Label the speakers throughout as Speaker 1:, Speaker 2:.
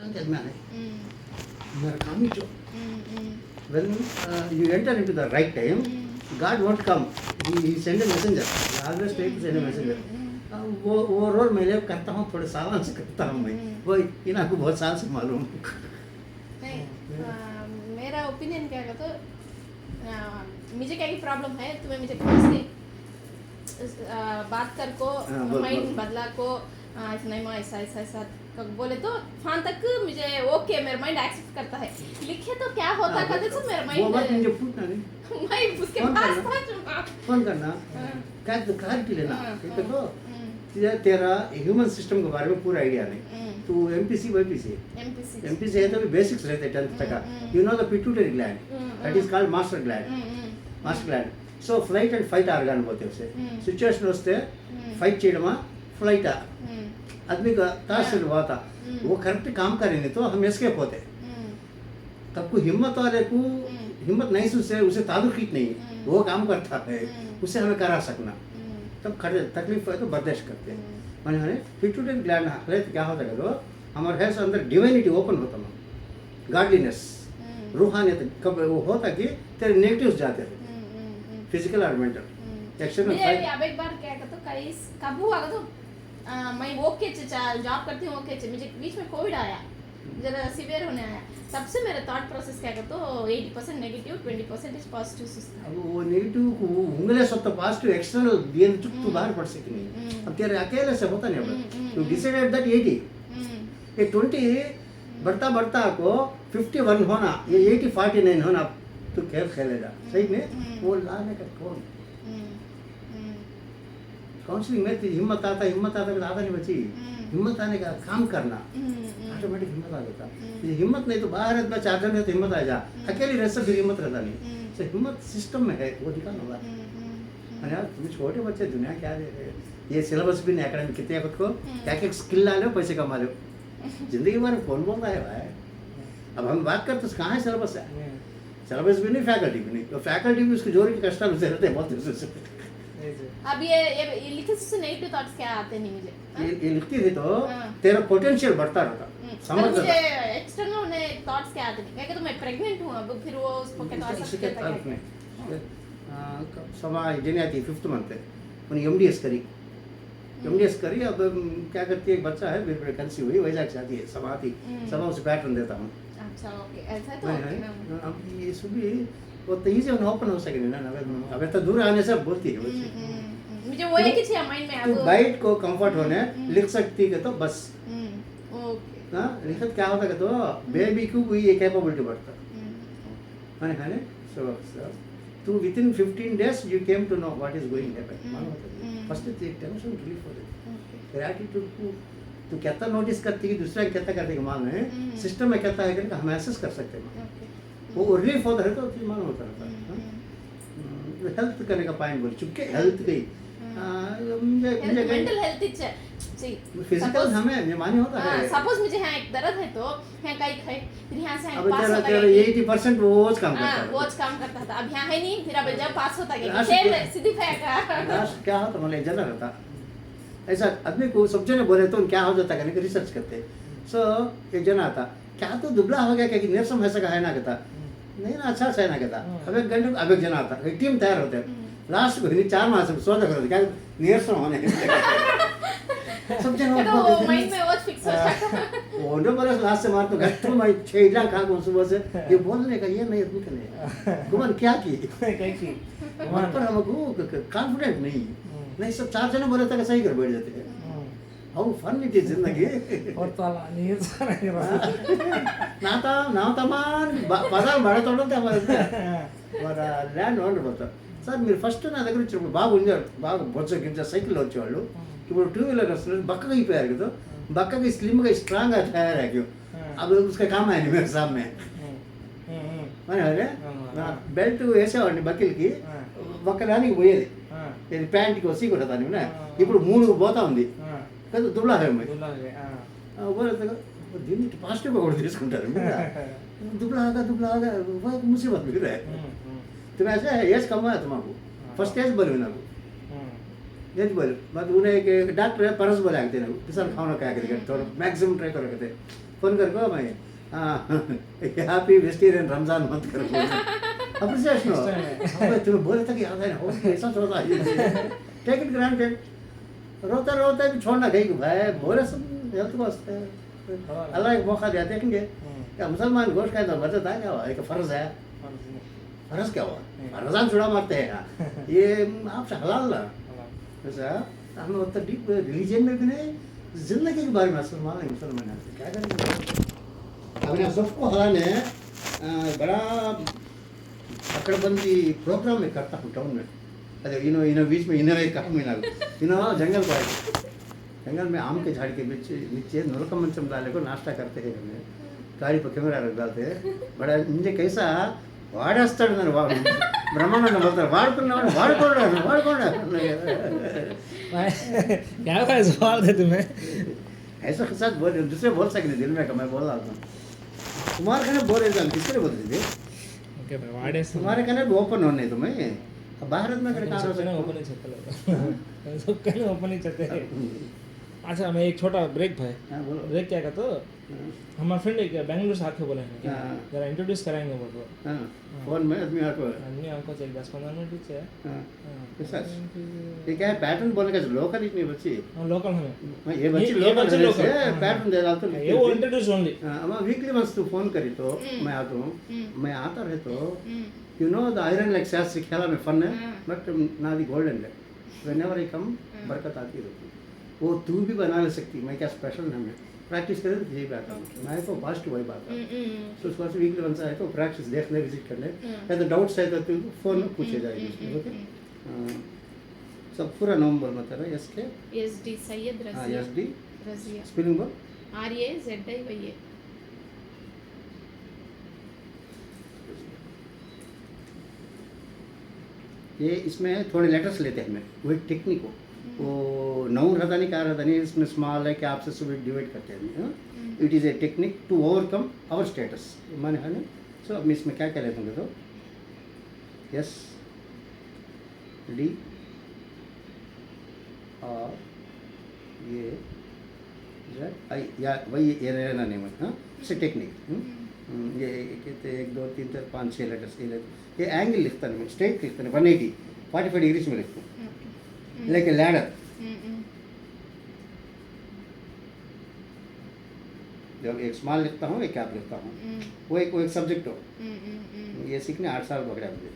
Speaker 1: Tell me, when you enter into the right time, God won't come. He send a messenger. He always try to send a messenger. वो role मैं ले करता हूँ, थोड़े सालों से करता हूँ मैं, वो इन आपको बहुत साल से मालूम।
Speaker 2: नहीं, मेरा ओपिनियन क्या कहता मुझे क्या की प्रॉब्लम है तुम्हें मुझे कैसे बात कर को माइंड बदला को नहीं मैं ऐसा ऐसा ऐसा बोले तो फान तक मुझे ओके मेरा माइंड एक्सेप्ट करता है लिखे तो क्या होता कहते तो मेरा माइंड
Speaker 1: वो बात मुझे पूछना नहीं
Speaker 2: मैं उसके पास था
Speaker 1: फोन करना क्या तो क्लैरिटी लेना ठीक है तो तेरा ह्यूमन सिस्टम के बारे में पूरा आइडिया नहीं तू एमपीसी एमपीसी है तो भी बेसिक्स रहते 10th तक you know the pituitary gland that is called master gland so flight and fight organ बोलते हैं उसे सिचुएशन वस्ते फाइट చేయడమా फ्लाइट आदमी का ताश हुआ था वो करेक्ट काम करेंगे तो हम एस्केप होते तब को हिम्मत वाले को हिम्मत नहीं से उसे तालुकीत नहीं वो काम करता है उसे हमें करा सकना तब खड़े तकलीफ है तो बर्दाश्त करते हैं मैंने पिट्यूटरी ग्लैंड है तो क्या होता है तो हमारे हेल्थ अंदर डिवाइनिटी ओपन होता है गॉडलीनेस रूहानियत कब वो होता कि तेरे नेगेटिव्स जाते हैं फिजिकल और मेंटल एक्शन
Speaker 2: अब एक बार क्या कहता कई कब हुआ तो मैं ओके जॉब करती हूँ ओके मुझे बीच में कोविड आया जरा सीवियर होने आया तब से मेरा थॉट प्रोसेस क्या कहता 80% नेगेटिव 20% पॉजिटिव
Speaker 1: वो नेगेटिव उंगले सब तो पॉजिटिव एक्सटर्नल दिए तो बाहर पड़ सके नहीं अब तेरे अकेले से होता नहीं अब यू डिसाइडेड दैट 80 ये 20 बढ़ता बढ़ता को 51 होना ये 80 49 होना तो खेल खेलेगा सही में वो लाने का कौन काउंसलिंग में हिम्मत आता नहीं बची हिम्मत आने का काम करना ऑटोमेटिक हिम्मत आ जाता हिम्मत नहीं तो बाहर में 4 जन है तो हिम्मत आ जा अकेली रह फिर हिम्मत रहता नहीं तो हिम्मत सिस्टम में है वो दिखाना होगा अरे यार तुम छोटे बच्चे दुनिया क्या दे रहे ये सिलेबस भी नहीं एकेडमिक कितने खुद को क्या क्या स्किल ला लो पैसे कमा लो जिंदगी भर कौन बोलता है भाई अब हम बात करते कहाँ है सिलेबस है सिलेबस भी नहीं फैकल्टी भी नहीं तो फैकल्टी भी उसको जोर के कष्ट रहते हैं बहुत
Speaker 2: अब ये लिखे से नेगेटिव थॉट्स क्या आते नहीं मुझे
Speaker 1: ये लिखती थी तो तेरा पोटेंशियल बढ़ता रहता समझ
Speaker 2: मुझे एक्सटर्नल होने थॉट्स क्या आते नहीं क्या तो मैं प्रेग्नेंट हूं अब फिर वो उसको क्या कर सकते हैं
Speaker 1: समा जने आती 5th मंथ है उन्हें एमडीएस करी अब क्या करती है एक बच्चा है फिर कंसीव हुई वैजाग से आती है समा उसे पैटर्न देता हूँ
Speaker 2: अच्छा ओके ऐसा तो
Speaker 1: अब ये सुबह वो तो इजी ओपन हो सके ना अब तो दूर आने से बोलती है
Speaker 2: मुझे वो है कि माइंड में अब
Speaker 1: बाइट को कंफर्ट होने लिख सकती है तो बस
Speaker 2: ओके
Speaker 1: ना लिखत क्या होता है तो बेबी को भी ये कैपेबिलिटी बढ़ता माने खाने सो तू with in 15 days you came to know what is going to happen first tension relief हो जाती ग्रेटिट्यूड को तू कहता नोटिस करती है दूसरा कहता करते मालूम है सिस्टम में कहता है कि हम एसेस कर सकते हैं वो रिलीफ होता है तो मालूम होता रहता है हेल्थ करने का पॉइंट बोल चुके हेल्थ की
Speaker 2: मेंटल हेल्थ
Speaker 1: फिजिकल हमें ये मानी होता है
Speaker 2: सपोज मुझे यहाँ एक दर्द है तो यहाँ कहीं है फिर यहाँ से
Speaker 1: अब तेरा 80% वो काम करता है
Speaker 2: वो काम करता था अब यहाँ है नहीं फिर अब जब पास होता गया सीधी फेंका
Speaker 1: लास्ट क्या होता मतलब जना रहता ऐसा आदमी को सब जने बोले तो क्या हो जाता है रिसर्च करते सो एक जना आता क्या तो दुबला हो गया क्या निरसम ऐसा का है ना कहता नहीं ना अच्छा है ना कहता अब एक घंटे अब एक जना आता एक टीम तैयार होते हैं लास्ट को 4 मास में सोचा करते क्या निरसम होने सब जन
Speaker 2: तो माइंड में वो फिक्स हो जाता
Speaker 1: वो नो बरस लास्ट से मार तो घर तो मैं 6 इडला खा को सुबह से ये बोलने का ये नहीं तुम कहने गुमान क्या की मन पर हमको कॉन्फिडेंट नहीं सब 4 जने बोले तक सही कर बैठ जाते हैं हाउ फन इट इज जिंदगी
Speaker 3: और ताला नहीं
Speaker 1: नाता मान పదాలు పడతాడంటే మన ల్యాండ్ ఓనర్ పోతారు సార్ మీరు ఫస్ట్ నా దగ్గర వచ్చినప్పుడు బాగా ఉండారు బాగా బొచ్చ గింజ సైకిల్ వచ్చేవాళ్ళు ఇప్పుడు 2 व्हीलर వస్తున్నారు బక్కగా అయిపోయారు కదా బక్కగా స్లిమ్గా స్ట్రాంగ్గా తయారయ్యారు अब उसका काम है मेरे सामने బెల్ట్ వేసేవాడిని బకిల్కి ఒక్కదానికి పోయేది ఇది ప్యాంట్కి వచ్చి కూడా దాని ఇప్పుడు 3 పోతా ఉంది కదా దుబ్లా దీన్ని పాజిటివ్గా కూడా తీసుకుంటారు दुबला मुसीबत भी रहे तुम ऐसे एज कम है तुम्हारा फर्स्ट एज बोले ना एज बोले मतलब उन्हें एक डॉक्टर है परस बोले आते ना किसान खाना क्या करेगा थोड़ा मैक्सिमम ट्राई करो कहते फोन करको मैं हैप्पी वेजिटेरियन रमजान मंथ कर अप्रिसिएशन हो तुम्हें बोले था कि याद है ना ऐसा होता है टेक इट ग्रांटेड रोता रोता भी छोड़ना कहीं को भाई बोले सब हेल्थ को अल्लाह एक मौका दिया देखेंगे क्या मुसलमान गोश्त खाए तो बचत है क्या हुआ एक फ़र्ज़ है फ़र्ज़ क्या हुआ रमज़ान छुड़ा मारते हैं ना ये आपसे हलाल ना ऐसा हम उतना डीप रिलीजन में भी नहीं जिंदगी के बारे में मुसलमान है क्या करेंगे अपने सबको हलाने बड़ा अकड़बंदी प्रोग्राम में करता हूँ टाउन में अरे इन्हों बीच में इन्हें एक काम इन्हों जंगल को आए जंगल में आम के झाड़ के बीच नीचे नुलका मंचम डाले को नाश्ता करते हैं हमें गाड़ी पर कैमरा रख डालते हैं बड़ा मुझे कैसा वाड़ेस्ताడు नन्नु ब्रह्मानंद बोलता वाड़कोड़ा
Speaker 3: क्या का सवाल है तुम्हें
Speaker 1: ऐसा के साथ बोल दूसरे बोल सकते दिल में का मैं बोल रहा हूँ तुम्हारे कहने बोल रहे थे किसने बोल रहे थे
Speaker 3: ओके भाई वाड़े
Speaker 1: तुम्हारे कहने ओपन होने तुम्हें भारत में कर कहाँ
Speaker 3: सबके ओपन ही चलते सबके ओपन ही चलते हैं अच्छा मैं एक छोटा ब्रेक भाई
Speaker 1: हाँ बोलो
Speaker 3: ब्रेक क्या कहते हमारे फ्रेंड एक बेंगलुरु से आके बोले हैं
Speaker 1: हाँ।
Speaker 3: जरा इंट्रोड्यूस कराएंगे वो तो
Speaker 1: हाँ फोन में आदमी आको
Speaker 3: आदमी आपको चल 10-15 मिनट पीछे है
Speaker 1: हाँ कैसा ये क्या है पैटर्न बोलने का लोकल इतनी बच्ची
Speaker 3: लोकल हमें
Speaker 1: ये बच्ची लोकल है पैटर्न दे डालते
Speaker 3: ये वो इंट्रोड्यूस ओनली
Speaker 1: हम वीकली वंस तू फोन करी तो मैं आता हूँ मैं आता रहे तो you know the iron like Shastri खेला में फन है बट नादी गोल्डन है व्हेनेवर आई कम बरकत आती रहती वो तू भी बना ले सकती मैं क्या स्पेशल नाम है प्रैक्टिस करें तो यही बात है मैं तो फर्स्ट वही बात है तो उसके बाद वीकली वंस आए तो प्रैक्टिस देखने विजिट करने या तो डाउट्स है तो तू फोन पूछे जाएगी ओके सब पूरा नाम बोल मत है एस के
Speaker 2: SD सैयद
Speaker 1: हाँ
Speaker 2: Razia
Speaker 1: S D
Speaker 2: Razia
Speaker 1: spelling बोल
Speaker 2: RAZIYA
Speaker 1: ये इसमें थोड़े लेटर्स लेते हैं हमें वो एक टेक्निक हो वो नाउन रहता नहीं क्या रहता नहीं इसमें स्मॉल है कि आपसे सुबह डिवाइड करते हैं it is a technique to overcome our status माने है ना सो अब मैं इसमें क्या क्या लेता हूँ तो एस डी और ये जेड आई या वही ये रहना नहीं हाँ इट्स ए टेक्निक ये कहते 1 2 3 4 5 6 लेटर्स ये एंगल लिखता नहीं स्ट्रेट लिखता नहीं 180 45 डिग्रीज में लिखता हूँ लाइक ए लैडर जब एक स्मॉल लिखता हूँ एक कैप लिखता हूँ वो एक सब्जेक्ट हो ये सीखने 8 साल पकड़ा मुझे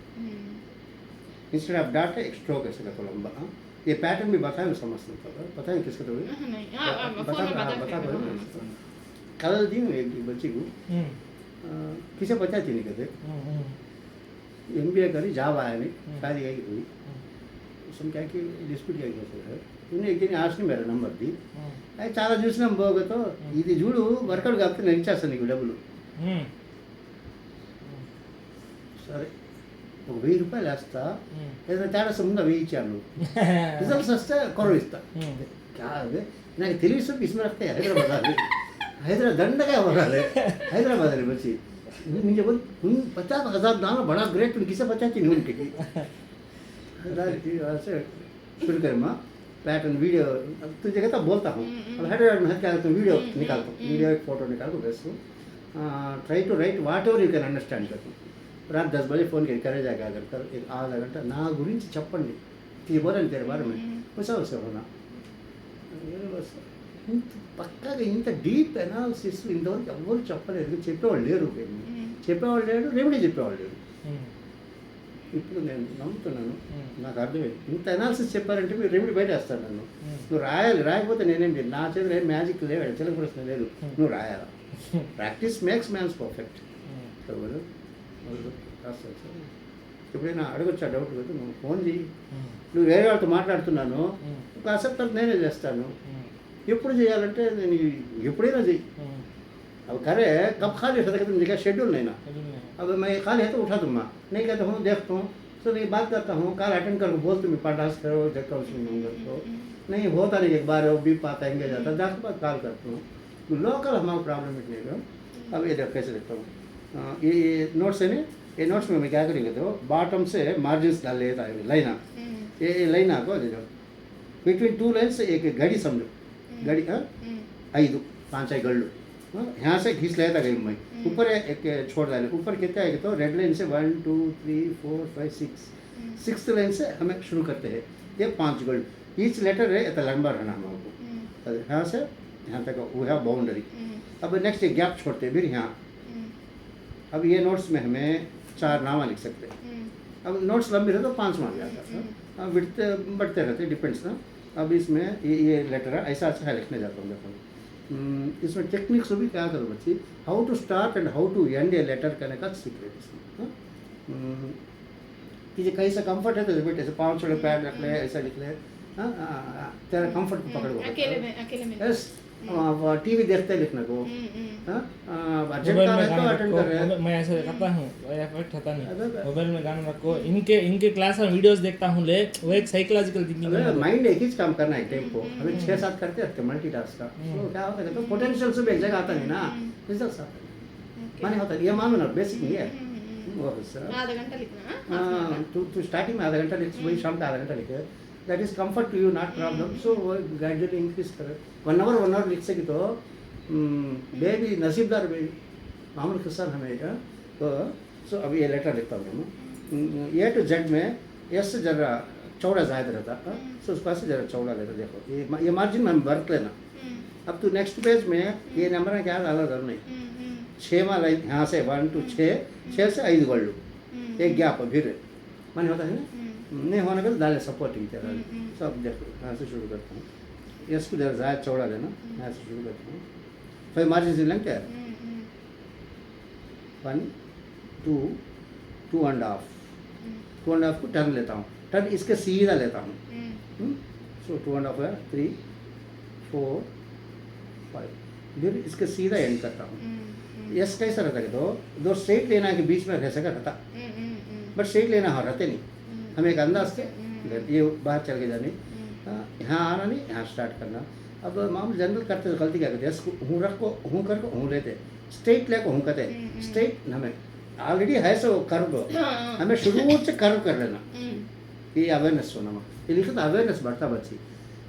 Speaker 1: इंस्टेड ऑफ डाटा एक स्ट्रोक ऐसे का तो लंबा हाँ ये पैटर्न भी बताएं समझ नहीं पता है किसका तो बता कल दी हूँ एक बच्ची को किसे पता थी नहीं कहते MBA करी जॉब आया नहीं शादी आई हुई उसमें क्या कि डिस्प्यूट क्या है उन्हें एक दिन आज मेरा नंबर दी अरे చాలా చూసినాం పోగతో ఇది చూడు వర్కౌట్ కాకపోతే నేను ఇచ్చేస్తాను నీకు డబ్బులు సరే ఒక 1000 రూపాయలు వేస్తా ఏదైనా తేడా ముందు 1000 ఇచ్చాను రిజల్ట్స్ వస్తే కొరవ ఇస్తా నాకు తెలియదు इसमें रखते हैदराबाद दंडगा होगाले हैदराबाद में बच्ची मुझे बोल 50,000 दाना बड़ा ग्रेट तुम किसे बचाती नहीं उनके ऐसे शुरू कर माँ पैटर्न वीडियो तुझे कहता बोलता हूँ अब हैदराबाद में क्या तो वीडियो निकालता हूँ वीडियो एक फोटो निकाल को भेजता हूँ try to write whatever you can understand करता हूँ रात 10 बजे फ़ोन करे जाएगा अगर कर एक आधा घंटा ना गुరించి చెప్పండి ये बोला तेरे बारे में वैसा वैसे होना बस పక్కాగా ఇంత డీప్ అనాలిసిస్ ఇంతవరకు ఎవరు చెప్పలేదు చెప్పేవాళ్ళు లేరు చెప్పేవాళ్ళు లేడు రెమెడీ చెప్పేవాళ్ళు లేరు ఇప్పుడు నేను నమ్ముతున్నాను నాకు అర్థమైంది ఇంత అనాలిసిస్ చెప్పారంటే మీరు రెమెడీ బయట వేస్తాను నన్ను నువ్వు రాయాలి రాయకపోతే నేనేంటి నా చేతిలో ఏం మ్యాజిక్ లేవు చిలక ప్రశ్న లేదు నువ్వు రాయాలా ప్రాక్టీస్ మేక్స్ మ్యాన్స్ పర్ఫెక్ట్ ఎప్పుడైనా అడగొచ్చా డౌట్ కదా నువ్వు ఫోన్ చేయి నువ్వు వేరే వాళ్ళతో మాట్లాడుతున్నాను కాసేపు తర్వాత నేనే చేస్తాను ఎప్పుడు చేయాలంటే నేను ఎప్పుడైనా చెయ్యి अब करे कब खाली होता है तो शेड्यूल नहीं ना अब मैं खाली है तो उठा दूँगा नहीं कहता हूँ देखता हूँ तो नहीं बात करता हूँ कॉल अटेंड करके बोलती हूँ पार्टास करो देखता हूँ सुनूंगा तो नहीं होता नहीं एक बार वो भी पाता एंगेज जाता है के बाद कॉल करता हूँ लोकल हमारा प्रॉब्लम नहीं है अब ये देख कैसे देखता हूँ ये नोट्स है ना ये नोट्स में मैं क्या करेंगे तो बॉटम से मार्जिन्स डाल लेता है लाइना ये लाइन आपको दे दो बिटवीन 2 लाइन्स एक घड़ी समझो घड़ी 5 गళ్ళు यहाँ से खींच लेता गई मैं ऊपर एक छोड़ डाले ऊपर कितना है तो रेड लाइन से 1 2 3 4 5 6 सिक्स लाइन से हमें शुरू करते हैं ये 5 गोल्ड ईच लेटर है इतना लंबा रहना हमको यहाँ से यहाँ तक वो है बाउंड्री अब नेक्स्ट ये गैप छोड़ते हैं फिर यहाँ अब ये नोट्स में हमें 4 नामा लिख सकते हैं अब नोट्स लंबी रहे तो 5 मार्क जाता है बढ़ते रहते डिपेंड्स ना अब इसमें ये लेटर है ऐसा अच्छा लिखने जाता हूँ देखो इसमें टेक्निक्स भी क्या करो बच्ची how to start and how to end a letter करने का सीक्रेट इसमें कि कैसा कंफर्ट है तो बेटे ऐसे 5 छोटे पैड रख ले ऐसा लिख ले तेरा कंफर्ट को पकड़
Speaker 2: अकेले में
Speaker 1: यस टीवी देखते लिखने को अर्जेंट
Speaker 3: मोबाइल
Speaker 1: काम
Speaker 3: में
Speaker 1: है तो
Speaker 3: गाना
Speaker 1: अटेंड कर रहे
Speaker 3: रखो
Speaker 1: हैं
Speaker 3: मैं ऐसे करता हूँ एफेक्ट होता
Speaker 1: अबे,
Speaker 3: नहीं
Speaker 1: अबे।
Speaker 3: मोबाइल में गाना रखो इनके क्लास में वीडियोस देखता हूँ ले वो एक साइकोलॉजिकल थिंकिंग है
Speaker 1: माइंड एक ही काम करना है टाइम को हमें 6-7 करते रहते मल्टीटास्क का तो क्या होता है तो पोटेंशियल से भी एक जगह आता नहीं ना रिजल्ट्स आता नहीं माने होता है ये मानो ना बेसिक नहीं है वो सर
Speaker 2: आधा घंटा लिखना
Speaker 1: तू स्टार्टिंग में आधा घंटा लिख वही शाम का आधा घंटा लिखे that is comfort to you not problem so वो ग्रेजुअली इंक्रीज करे 1 आवर लिख सकी तो बेबी नसीबदार बेबी मामूल किसान हमें तो सो अभी ये लेटर लिखता हूँ मैं ए टू जेड में एस से जरा चौड़ा जायद रहता सो उस पास से जरा चौड़ा लेता देखो ये मार्जिन में हम बरत लेना अब तू नेक्स्ट पेज में ये नंबर है क्या डाला कर नहीं 6 में लाइन यहाँ से 1 to 6 से 5 गोल्ड एक गैप फिर माने होता है ना नहीं होने पर डाले सपोर्टिंग तेरा सब देखो यहाँ से शुरू करता हूँ एस को जरा जायद चौड़ा लेना यहाँ से शुरू करता हूँ 5 मार्जिन लेंगे क्या 1 2 2.5 2.5 को टर्न लेता हूँ टर्न इसके सीधा लेता हूँ सो 2.5 है 3 4 5 फिर इसके सीधा एंड करता हूँ यस कैसा रहता है तो 2 स्ट्रेट लेना के बीच में रह सका रहता बट स्ट्रेट लेना हाँ रहते नहीं हम एक अंदाज से ये बाहर चल के जाने यहाँ आना नहीं यहाँ स्टार्ट करना अब मामूल जनरल करते तो गलती क्या करते हैं हूँ रख को हूँ कर को हूँ लेते स्ट्रेट ले को हूँ कहते स्ट्रेट हमें ऑलरेडी है सो कर्व हमें शुरू से कर्व कर लेना ये अवेयरनेस होना ये लिखा था अवेयरनेस बढ़ता बच्ची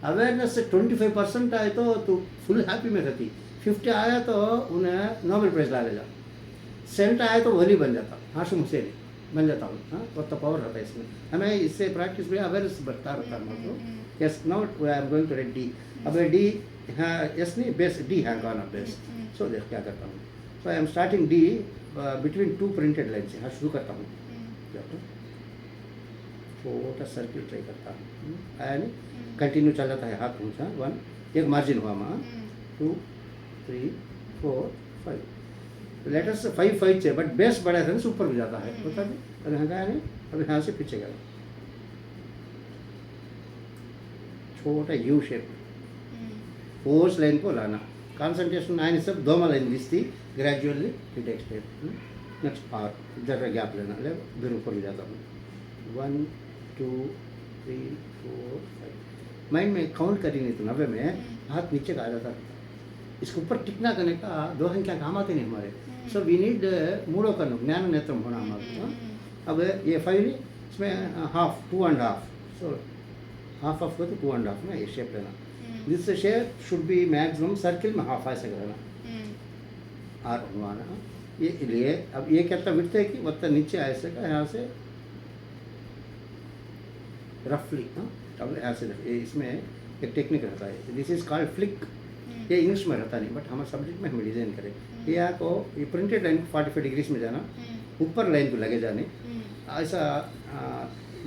Speaker 1: अवेयरनेस से 25% आए तो तू फुल हैप्पी में रहती 50 आया तो उन्हें नोबेल प्राइज ला लेगा 70 आया तो वली बन जाता हाशिम हुसैनी बन जाता हूँ हाँ बहुत पावर रहता है इसमें हमें इससे प्रैक्टिस में अवेयरनेस बढ़ता रहता है मतलब yes now I am going to read the अब डी हाँ यस नहीं बेस डी है गाना बेस सो देख क्या करता हूँ so I am starting the between 2 printed line से हाँ शुरू करता हूँ छोटा सर्किल ट्राई करता हूँ आया नहीं कंटिन्यू चल जाता है हाथ ऊँचा 1 एक मार्जिन हुआ माँ 2 3 4 5 लेटर्स 5 से बट बेस बड़ा था ऊपर भी जाता है होता नहीं अब यहाँ गया नहीं अब यहाँ से पीछे गया छोटा यू शेप फोर्स लाइन को लाना कंसंट्रेशन आने सब 2 लाइन दिखती gradually it takes step next आर जरा गैप लेना ले फिर ऊपर भी जाता हूँ 1 2 3 4 5 माइंड में काउंट करी नहीं तो 90 में हाथ नीचे का आ जाता इसके ऊपर टिकना करने का 2 अंक क्या काम आते नहीं हमारे सो वी नीड मूडो करना ज्ञान नेत्रम होना हमारा अब ये 5 नहीं इसमें हाफ 2.5 सो हाफ ऑफ को तो 2.5 में ये शेप लेना this shape should be maximum circle में हाफ ऐसे करना आर बनवाना ये लिए अब ये कितना विड्थ है कि मतलब नीचे ऐसे का यहाँ से रफली अब ऐसे इसमें एक टेक्निक रहता है दिस इज कॉल्ड फ्लिक ये इंग्लिश में रहता नहीं बट हमारे सब्जेक्ट में हम डिज़ाइन करें ये आपको ये प्रिंटेड लाइन 45 डिग्रीज में जाना ऊपर लाइन को लगे जाने ऐसा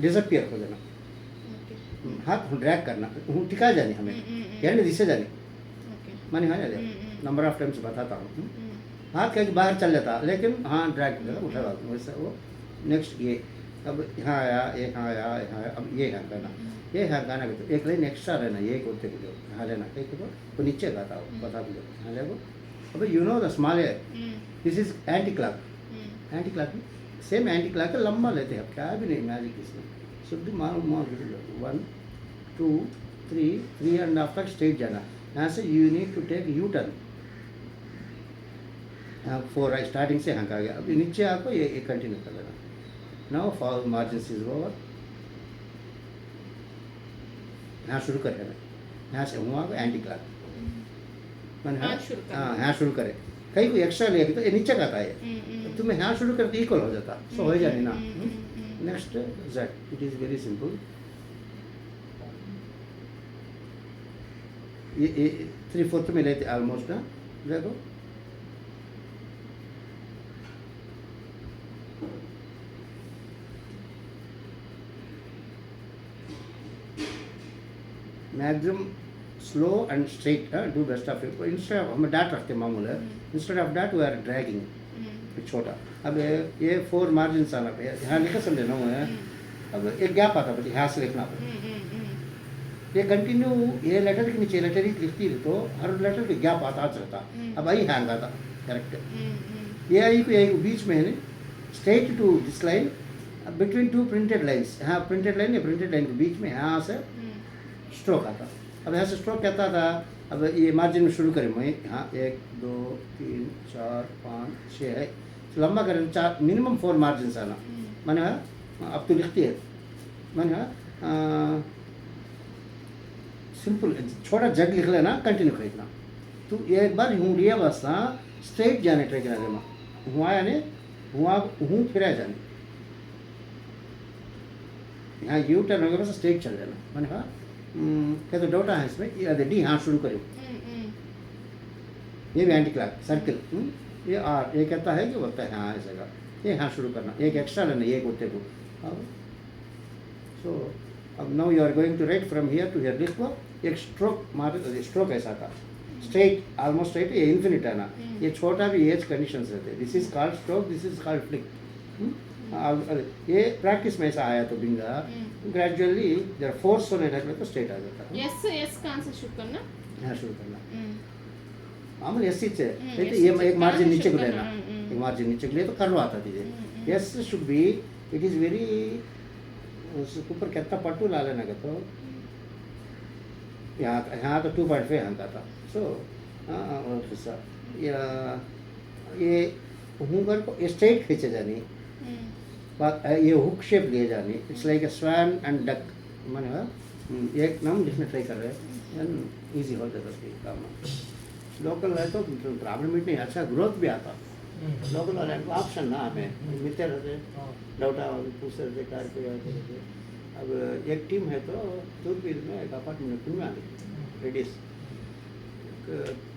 Speaker 1: डिसअपियर हो जाना हाथ ड्रैग करना टिका जाने हमें एंड दिशा जाने माने हाँ जाए नंबर ऑफ टाइम्स बताता हूँ हाथ कहीं बाहर चल जाता लेकिन हाँ ड्रैग करना उठा डालता हूँ वैसा वो नेक्स्ट ये अब यहाँ आया यहाँ आया यहाँ आया अब ये यहाँ करना ये यहाँ गाना भी तो एक लाइन एक्स्ट्रा रहना ये करते भी यहाँ लेना एक तो नीचे गाता हो बता भी यहाँ ले अब यू नो द स्मॉल है this is anti clock same anti clock लंबा लेते हैं अब क्या भी नहीं मैजिक इसमें शुद्ध मालूम 1 2 3 3.5 तक स्ट्रेट जाना यहाँ से you need to take U turn 4 starting से यहाँ का आ गया अभी नीचे आपको ये कंटिन्यू कर लेना now for margin is over यहाँ शुरू कर लेना यहाँ से हुआ एंटी क्लॉक मैंने
Speaker 2: हाँ, शुरू कर
Speaker 1: हाँ यहाँ शुरू करे कहीं कोई एक्स्ट्रा लेके तो ये नीचे का आता है तुम्हें यहाँ शुरू करते इक्वल हो जाता सो हो जाए ना next Z it is very simple ये 3/4 में लेते ऑलमोस्ट ना देखो maximum slow and straight do best of it instead of हम डाट रखते मामूल है instead of dot we are dragging छोटा अब ये 4 मार्जिन आना पे यहाँ लिखा समझे ना है अब एक गैप आता है यहाँ से लिखना ये कंटिन्यू ये लेटर के नीचे लेटर ही लिखती है तो हर लेटर पे गैप आता रहता अब आई हैंग आता करेक्ट ये आई को बीच में है straight to this line between 2 printed lines हाँ प्रिंटेड लाइन है प्रिंटेड लाइन के बीच में यहाँ से स्ट्रोक आता अब यहाँ से स्ट्रोक कहता था अब ये मार्जिन में शुरू करें मैं हाँ 1 2 3 4 5 6 है तो लंबा करें 4 मिनिमम 4 मार्जिन आना मैंने अब तो लिखती है मैंने सिंपल छोटा जग लिख लेना कंटिन्यू खरीदना तो एक बार हूँ रिया बसना स्ट्रेट जाने ट्राई करा देना हुआ यानी हुआ हूँ फिर जाने यहाँ यू टर्न होगा बस स्ट्रेट चल जाना मैंने कहा क्या तो डाउट है इसमें ये डी हाँ शुरू करो ये भी एंटी क्लॉक सर्किल ये आर ये कहता है कि बोलता है हाँ ऐसा ये हाँ शुरू करना एक एक्स्ट्रा लेना एक होते को अब सो अब now you are going to write from here to here लिख लो एक स्ट्रोक मार स्ट्रोक ऐसा था स्ट्रेट ऑलमोस्ट स्ट्रेट ये इन्फिनिट है ना ये छोटा भी एज कंडीशंस रहते हैं this is called stroke this is called flick ये प्रैक्टिस में ऐसा आया तो बिंगा ग्रेजुअली जब फोर्स होने लगे तो स्ट्रेट आ जाता है
Speaker 2: यस कहाँ से शुरू करना
Speaker 1: यहाँ शुरू करना मामूल एस से तो ये एक मार्जिन नीचे को लेना एक मार्जिन नीचे को ले तो करवाता दीजिए yes should be it is very उसके ऊपर कितना पट्टू ला लेना का तो यहाँ तो 2.5 यहाँ का था सो हिस्सा ये हुंगर को स्ट्रेट खींचे जानी ये हुक शेप लिए जानी it's like a swan and duck मैंने एक नाम लिखने ट्राई कर रहे हैं ईजी हो जाता है काम लोकल है तो प्रॉब्लम नहीं अच्छा ग्रोथ भी आता लोकल वाले ऑप्शन ना हमें मिलते रहते डाउटा पूछते रहते कार पे आते रहते अब एक टीम है तो दूरबीर में एक अपार्टमेंट में आने लेडीज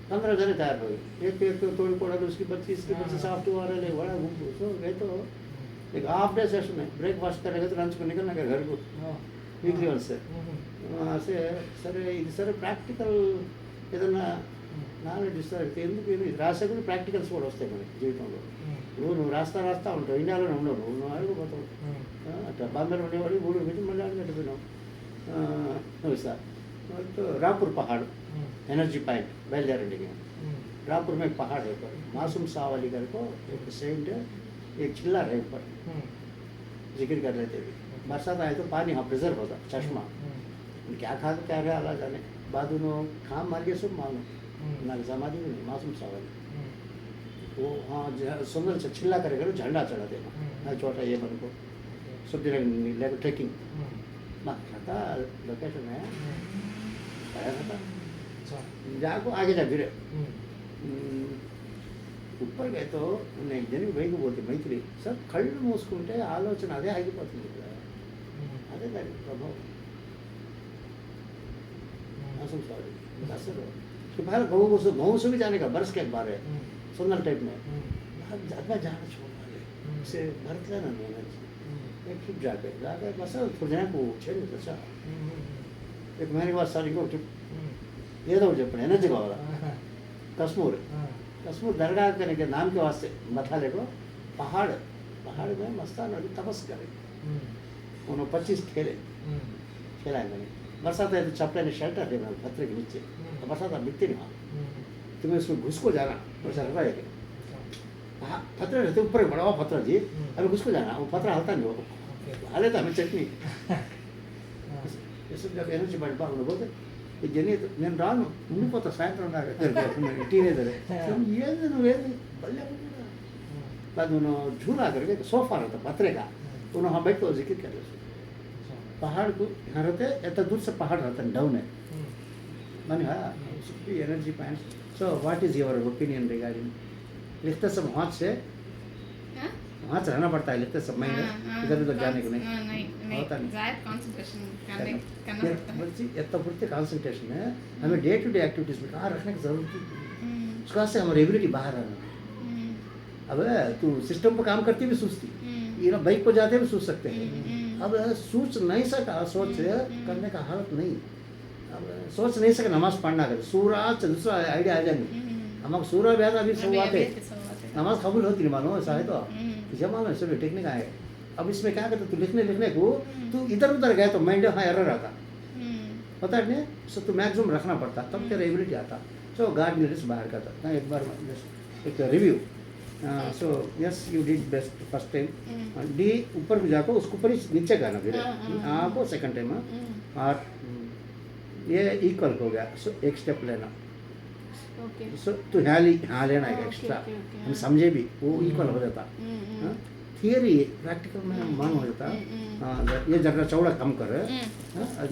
Speaker 1: 15 जने तैयार हो गए एक तो थोड़ी पड़ा तो उसकी बच्ची इसकी बच्ची साफ तो आ रहे बड़ा घूम तो गए तो एक हाफ डे सेशन है ब्रेकफास्ट करेगा तो लंच को निकलना का घर को वीकली वन से वहाँ से सर ప్రాక్టికల్ ఏదన్నా నాలెడ్జ్ ఇస్తారంటే ఎందుకు ఇది రాసే కూడా ప్రాక్టికల్స్ కూడా వస్తాయి మనకి జీవితంలో నువ్వు రాస్తా ఉంటావు ఇండియాలోనే ఉండవు నువ్వు అడుగుపోతావు అట్లా బాంబేలో ఉండేవాడు ఊరు మీద మళ్ళీ అడిగిపోయినావు సార్ तो रामपुर पहाड़ एनर्जी पॉइंट बैलदारंडी के रामपुर में एक पहाड़ है पर मासूम सावली घर को एक सेंट एक चिल्ला है ऊपर जिक्र कर रहे थे बरसात आए तो पानी हाँ प्रिजर्व होता चश्मा क्या खा क्या रहे अल्लाह जाने बाद उन्होंने खाम मार के सब मानो ना समाधि में नहीं मासूम सावली वो हाँ सुंदर से चिल्ला करेगा तो झंडा चढ़ा देना ना छोटा ये बन को सब दिन ट्रेकिंग था लोकेशन है था जाको आगे जा फिर ऊपर गए तो एक जन भाई को बोलते मैत्री सर कళ్ళు మూసుకుంటే ఆలోచన అదే ఆగిపోతుంది అదే దాని ప్రభావం मौसम सॉरी असर तो बाहर गाँव से भी जाने का बरस के एक बार है सुंदर टाइप में ज़्यादा जाना छोड़ना है उसे भरत लेना नहीं एक ट्रिप जाके बस थोड़ा जने को चेंज अच्छा एक मेरी बात सारी को ट्रिप ये तो जब एनर्जी का वाला कश्मीर दरगाह करने के नाम के वास्ते मथाले को पहाड़ में मस्तान वाली तपस करे उन्होंने 25 खेलाए मैंने बरसात है तो चपले ने शेल्टर है पत्थर के नीचे तो बरसात मिलती नहीं वहाँ तुम्हें उसमें घुस को जाना वैसा रहेगा हाँ पत्थर रहते ऊपर बड़ा हुआ पत्थर जी अभी घुस को जाना वो पत्थर हलता नहीं वो हाले था हमें चटनी ये सब जब एनर्जी बढ़ पा उन्होंने बोलते कि जनी तो मैं रान उन्हें पता सायंत्र ना करके टीनेजर है ये दिन वे बल्ले बाद उन्होंने झूला करके सोफा रहता पत्थर का उन्होंने हाँ बैठ तो जिक्र कर रहे पहाड़ को यहाँ रहते इतना दूर से पहाड़ रहता है डाउन है माने हाँ energy points. So what is your opinion regarding लिखते सब हाथ से
Speaker 2: हाँ?
Speaker 1: हाथ से रहना पड़ता है लिखते सब में इधर उधर जाने को नहीं
Speaker 2: नहीं
Speaker 1: होता नहीं.
Speaker 2: ज़्यादा कंसंट्रेशन करना पड़ता है.
Speaker 1: बच्ची इतना पूर्ति कंसंट्रेशन है हमें डे टू डे एक्टिविटीज में कहाँ रखने की जरूरत है. उसका से हमारी एबिलिटी बाहर आना. अब तू सिस्टम पर काम करती भी सोचती ये ना बाइक पर जाते भी सोच सकते हैं. अब सोच नहीं सका सोच करने का हालत नहीं. अब सोच नहीं सका नमाज पढ़ना कर सूरा दूसरा आइडिया आ जाएंगे. हमारा सूरा ब्याज अभी शुरुआत है नमाज कबूल होती नहीं मानो ऐसा है तो जमा में सभी टेक्निक आए. अब इसमें क्या करते तू लिखने को तू इधर उधर गए तो माइंड हाँ एरर आता पता है नहीं. सो तू मैक्सिमम रखना पड़ता तब तेरा एबिलिटी आता. सो गार्ड ने लिस्ट बाहर करता एक बार एक review. So yes you did best first time. D ऊपर को जाकर उसको ऊपर ही नीचे करना फिर आपको सेकंड टाइम. और ये इक्वल हो गया. सो एक स्टेप लेना.
Speaker 2: ओके.
Speaker 1: सो तो हाँ लेना है एक्स्ट्रा हम समझे भी वो इक्वल हो जाता. थियरी प्रैक्टिकल में मान हो जाता. ये जरा चौड़ा कम कर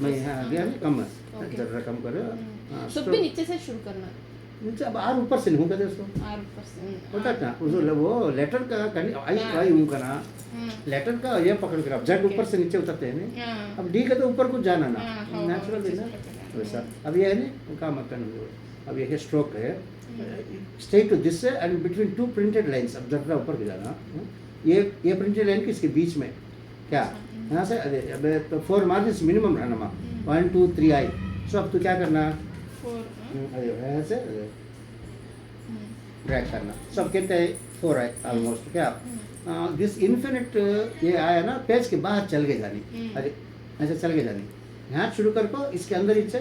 Speaker 1: मैं यहाँ गया नहीं कम जरा कम कर.
Speaker 2: सब भी नीचे से शुरू करना.
Speaker 1: नीचे अब आर ऊपर से नहीं कहते उसको
Speaker 2: और ऊपर से
Speaker 1: होता है ना वो लेटर का आई आई हूँ करना. लेटर का ये पकड़ कर अब जेड ऊपर से नीचे उतरते हैं नहीं. अब डी का तो ऊपर कुछ जाना ना नेचुरल है ना वैसा. अब ये है नहीं काम करना. अब ये स्ट्रोक है straight to this end between two printed lines. अब जरा ऊपर को जाना. ये प्रिंटेड लाइन किसके बीच में क्या यहाँ से अब तो 4 मार्जिन मिनिमम रहना मा 1 2 3 आई. सो अब तो क्या करना यहाँ से ड्रैग करना. सब कहते हैं 4 आई ऑलमोस्ट क्या. दिस इन्फिनिट ये आया ना पेज के बाहर चल के जानी. अरे ऐसे चल के जानी यहाँ शुरू कर को इसके अंदर ही से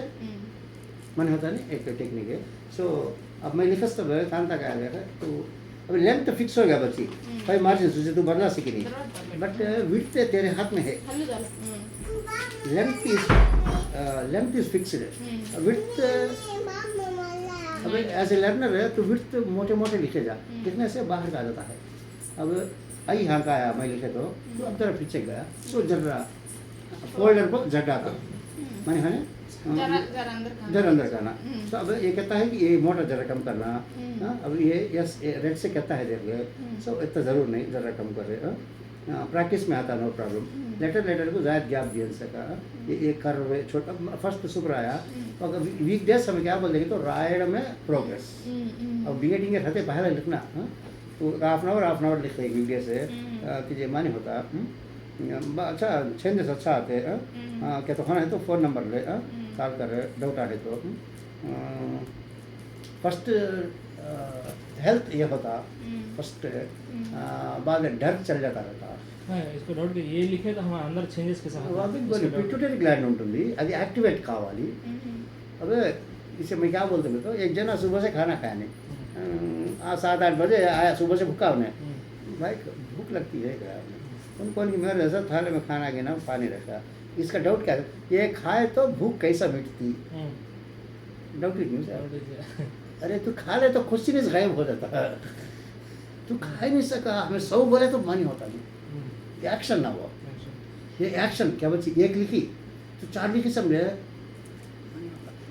Speaker 1: मन होता नहीं एक टेक्निक है. सो अब मैं लिखा सब कहाँ तक आ गया तो अब लेंथ फिक्स हो गया बच्ची 5 मार्जिन तुझे तू बदला सीखी नहीं बट विड्थ तेरे हाथ में है. Length is fixed. विड्थ अब एज ए लर्नर है तो विड्थ मोटे मोटे लिखे जा लिखने से बाहर का आ जाता है. अब आई यहाँ का आया मैं लिखे तो अब जरा पीछे गया. सो जरा फोल्डर को जटा था मैंने है जरा अंदर करना. तो अब ये कहता है कि ये मोटा जरा कम करना. अब ये यस रेड से कहता है देख ले. सो इतना ज़रूर नहीं जरा कम करे. प्रैक्टिस में आता नो प्रॉब्लम. लेटर को ज़्यादा गैप दिया सका. ये कर्व छोटा फर्स्ट सुपर आया तो अगर वीक डेज हमें क्या बोल देंगे तो राइड में प्रोग्रेस. अब बिगेटिंग रहते पहले लिखना तो हाफ एन आवर लिखते हैं वीक डे से कि ये मानी होता. अच्छा चेंजेस अच्छा आते हैं. क्या तो खाना है तो फ़ोन नंबर ले कॉल कर डाउट आ रहे तो फर्स्ट हेल्थ ये होता फर्स्ट. बाद में डर चल जाता रहता.
Speaker 3: इसको डाउट ये लिखे तो हमारे अंदर చేంజెస్ के साथ
Speaker 1: పిట్యూటరీ గ్లాండ్ ఉంటుంది అది యాక్టివేట్ కావాలి. अब इसे मैं क्या बोलते तो एक जना सुबह से खाना खाया नहीं 7-8 बजे आया सुबह से भूखा होने. भाई भूख लगती है क्या कौन की मेरे ऐसा थाले में खाना गिना पानी रखा. इसका डाउट क्या है ये खाए तो भूख कैसा मिटती. डाउट ही नहीं. अरे तू खा ले तो क्वेश्चन गायब हो जाता है. तू खा ही नहीं सका हमें 100 बोले तो मानी होता नहीं. एक्शन ना हो ये एक्शन क्या बच्ची एक लिखी तो 4 लिखी समझे.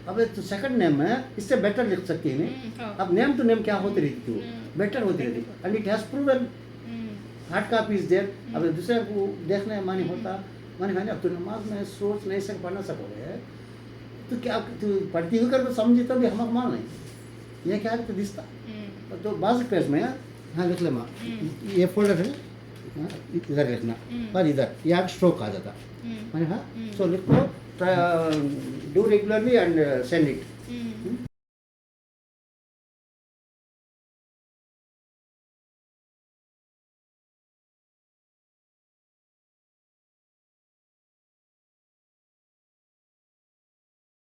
Speaker 1: अब तो सेकंड नेम है इससे बेटर लिख सकती है नहीं. अब नेम टू नेम क्या होती रहती थी बेटर होती रहती and it has proven hard copy is there. अब दूसरे को देखने मानी होता मानी है. अब तो नमाज में सोच नहीं सक पढ़ना सकोगे तो क्या तू पढ़ती हुई कर तो समझी तो भी हम मान नहीं. ये क्या तो दिखता तो बाज़ पेज में हाँ लिख ले माँ ये फोल्डर है इधर लिखना और इधर यहाँ स्ट्रोक आ जाता मैंने हाँ. सो लिखो do regularly and send it